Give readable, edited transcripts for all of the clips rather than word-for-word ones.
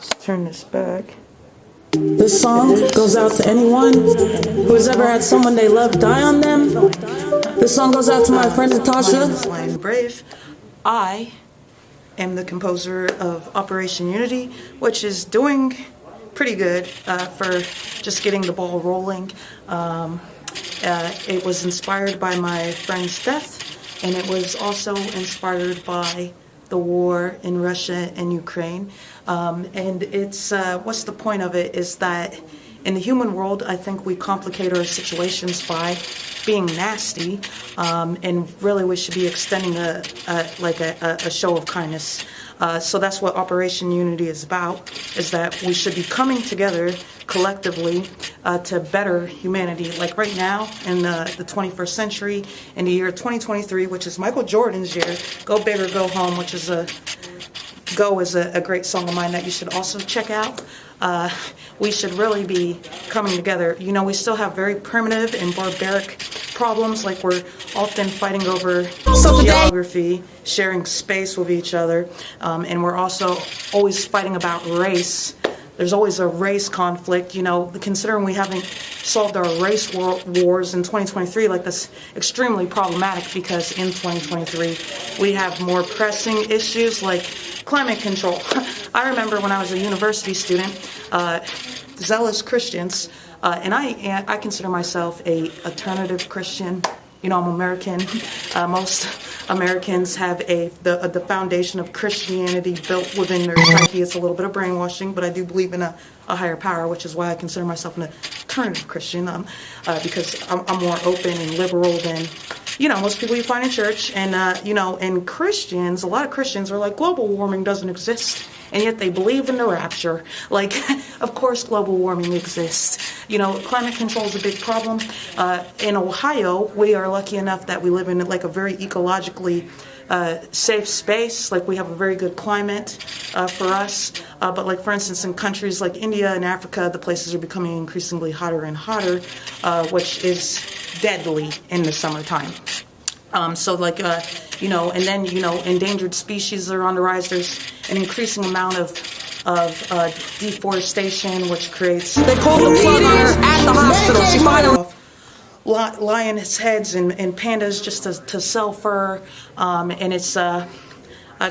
Let's turn this back. This song goes out to anyone who has ever had someone they love die on them. This song goes out to my friend Natasha. Lyon Brave. I am the composer of Operation Unity, which is doing pretty good for just getting the ball rolling. It was inspired by my friend's death, and it was also inspired by the war in Russia and Ukraine. And it's what's the point of it is that in the human world, I think we complicate our situations by being nasty, and really we should be extending a show of kindness. So that's what Operation Unity is about, is that we should be coming together collectively to better humanity. Like right now in the 21st century, in the year 2023, which is Michael Jordan's year, Go Big or Go Home, which is Go is a great song of mine that you should also check out. We should really be coming together. You know, we still have very primitive and barbaric problems, like we're often fighting over geography, sharing space with each other, and we're also always fighting about race. There's always a race conflict, you know, considering we haven't solved our race wars in 2023, like that's extremely problematic because in 2023 we have more pressing issues like climate control. I remember when I was a university student, zealous Christians, and I consider myself a alternative Christian. You know, I'm American. Most Americans have the foundation of Christianity built within their psyche. It's a little bit of brainwashing, but I do believe in a higher power, which is why I consider myself an alternative Christian, because I'm more open and liberal than, you know, most people you find in church. And, you know, and Christians, a lot of Christians are like, global warming doesn't exist. And yet they believe in the rapture. Like, of course global warming exists. You know, climate control is a big problem. In Ohio, we are lucky enough that we live in like a very ecologically safe space. Like we have a very good climate for us. But like for instance, in countries like India and Africa, the places are becoming increasingly hotter and hotter, which is deadly in the summertime. So like, you know, and then, you know, endangered species are on the rise. There's an increasing amount of deforestation, which creates... They pulled the plug on her at the hospital. She finally... Lions' heads and pandas just to sell fur, and it's...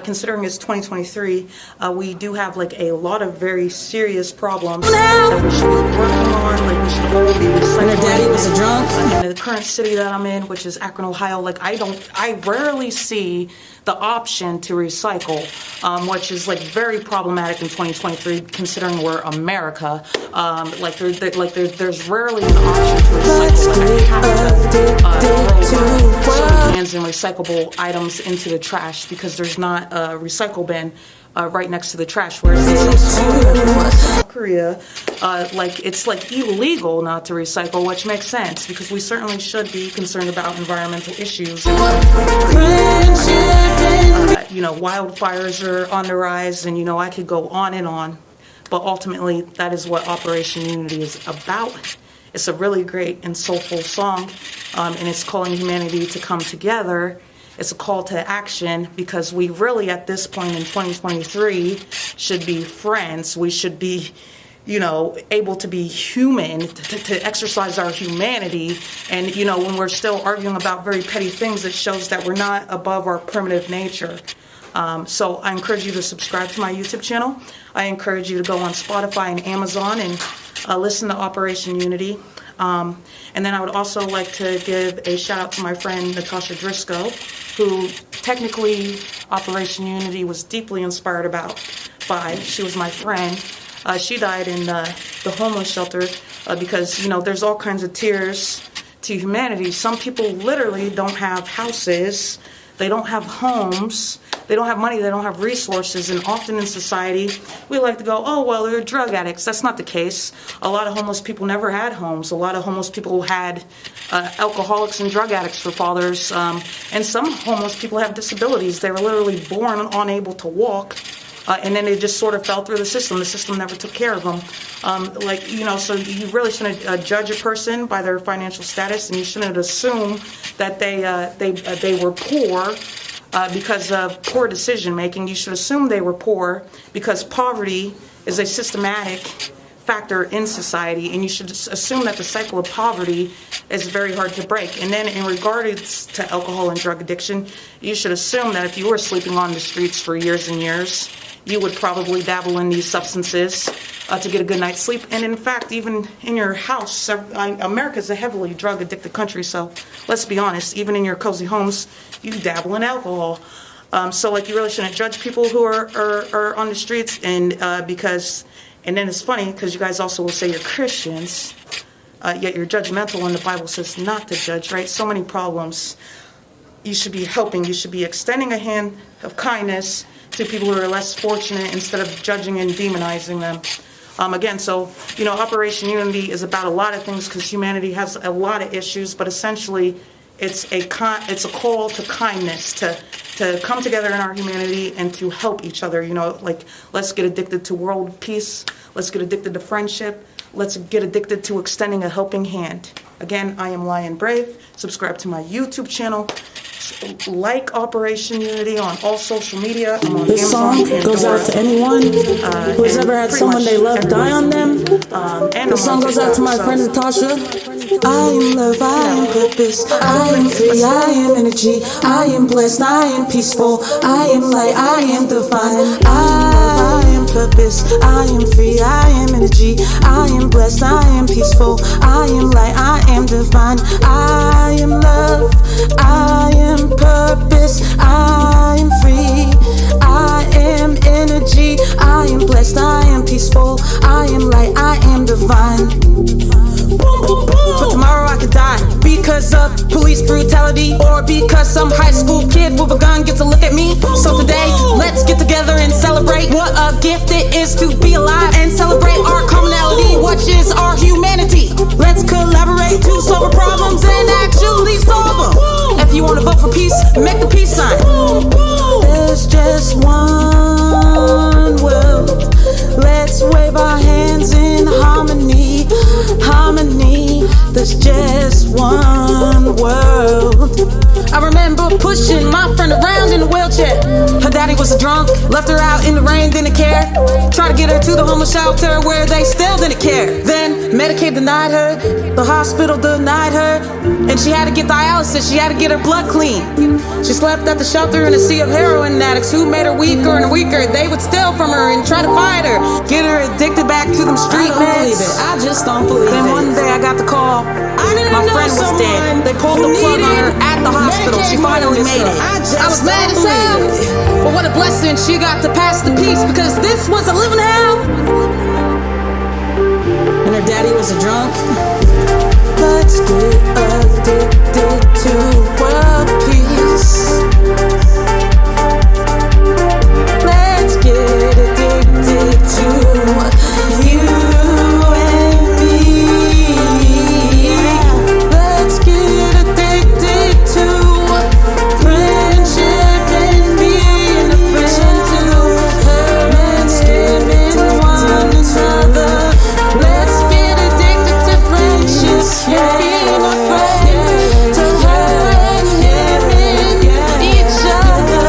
considering it's 2023, we do have like a lot of very serious problems that we should be working on. Like we should all be recycling. And her daddy was a drunk. In the current city that I'm in, which is Akron, Ohio, like I rarely see the option to recycle, which is like very problematic in 2023, considering we're America. There's rarely an option to recycle. Like I have to throw cans and recyclable items into the trash because there's not a recycle bin right next to the trash. Whereas in South Korea, like it's like illegal not to recycle, which makes sense because we certainly should be concerned about environmental issues. You know, wildfires are on the rise, and you know I could go on and on, but ultimately that is what Operation Unity is about. It's a really great and soulful song, and it's calling humanity to come together. It's a call to action because we really, at this point in 2023, should be friends. We should be, you know, able to be human, to exercise our humanity. And, you know, when we're still arguing about very petty things, it shows that we're not above our primitive nature. So I encourage you to subscribe to my YouTube channel. I encourage you to go on Spotify and Amazon and listen to Operation Unity. And then I would also like to give a shout out to my friend Natasha Driscoll, who technically Operation Unity was deeply inspired by. She was my friend. She died in the homeless shelter because, you know, there's all kinds of tiers to humanity. Some people literally don't have houses. They don't have homes. They don't have money. They don't have resources. And often in society, we like to go, oh, well, they're drug addicts. That's not the case. A lot of homeless people never had homes. A lot of homeless people had alcoholics and drug addicts for fathers. And some homeless people have disabilities. They were literally born unable to walk. And then they just sort of fell through the system. The system never took care of them. Like, you know, so you really shouldn't judge a person by their financial status, and you shouldn't assume that they were poor because of poor decision making. You should assume they were poor because poverty is a systematic factor in society, and you should assume that the cycle of poverty is very hard to break. And then in regards to alcohol and drug addiction, you should assume that if you were sleeping on the streets for years and years, you would probably dabble in these substances to get a good night's sleep. And in fact, even in your house, America's a heavily drug addicted country, so let's be honest, even in your cozy homes, you dabble in alcohol. So like, you really shouldn't judge people who are on the streets, and and then it's funny because you guys also will say you're Christians, yet you're judgmental when the Bible says not to judge, right? So many problems. You should be helping. You should be extending a hand of kindness to people who are less fortunate instead of judging and demonizing them. Again, so, Operation Unity is about a lot of things because humanity has a lot of issues, but essentially it's a call to kindness, to come together in our humanity and to help each other. Let's get addicted to world peace. Let's get addicted to friendship. Let's get addicted to extending a helping hand. Again, I am Lyon Brave. Subscribe to my YouTube channel. Like Operation Unity on all social media. I'm on This Amazon, song goes out to anyone who's ever had someone they love die on them. This song goes out to my friend Natasha. I am love, I am purpose, I am free, I am energy, I am blessed, I am peaceful, I am light, I am divine. I am purpose, I am free, I am energy, I am blessed, I am peaceful, I am light, I am divine. I am love, I am purpose, I am free, I am energy, I am blessed, I am peaceful, I am light, I am divine. But tomorrow I could die because of police brutality, or because some high school kid with a gun gets a look at me. So today, let's get together and celebrate what a gift it is to be alive, and celebrate our commonality, which is our humanity. Let's collaborate to solve our problems and actually solve them. If you want to vote for peace, make the peace sign. There's just one world. Let's wave our hands in harmony, harmony. There's just one world. I remember pushing my friend around in a wheelchair. Her daddy was a drunk, left her out in the rain, didn't care. Tried to get her to the homeless shelter where they still didn't care. Then Medicaid denied her, the hospital denied her, and she had to get dialysis, she had to get her blood clean. She slept at the shelter in a sea of heroin addicts who made her weaker and weaker. They would steal from her and try to fight her, get her addicted back to them street meds. I just don't believe it. Then one day I got the call, my friend was dead. They pulled the plug on her at the hospital. She finally made it. I was mad as hell, but what a blessing she got to pass the peace, because this was a living hell. And her daddy was a drunk. Let's get addicted to world peace. Let's get addicted to you and me. Let's get addicted to friendship and being a friend too. Let's get into one another. Let's get addicted to friendship and being a friend to her and him and each other.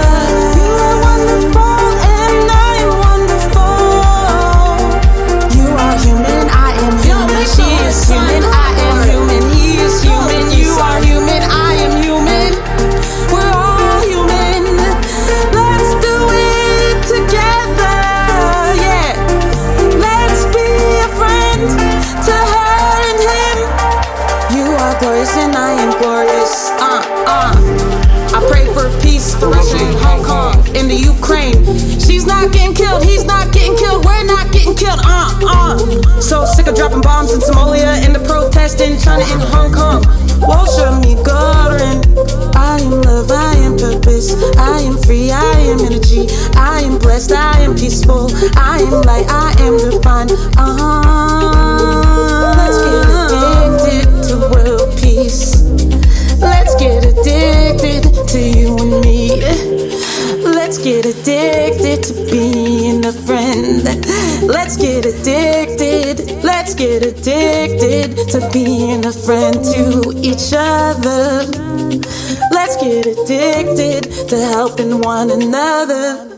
You are wonderful and I am wonderful. You are human, I am human. She is human, I am human. He is human, you are human, I am human. We're all human. Let's do it together, yeah. Let's be a friend to her and him. You are glorious and I am glorious. I pray for peace for Russia and Hong Kong, in the Ukraine. She's not getting killed, he's not getting killed, we're not getting killed. So sick of dropping bombs in Somalia, in the protest in China and Hong Kong. Worship me, God, and I am love, I am purpose, I am free, I am energy, I am blessed, I am peaceful, I am light, I am divine. Let's get addicted to world peace. Let's get addicted to you and me. Let's get addicted to being a friend. Let's get addicted. Let's get addicted to being a friend to each other. Let's get addicted to helping one another.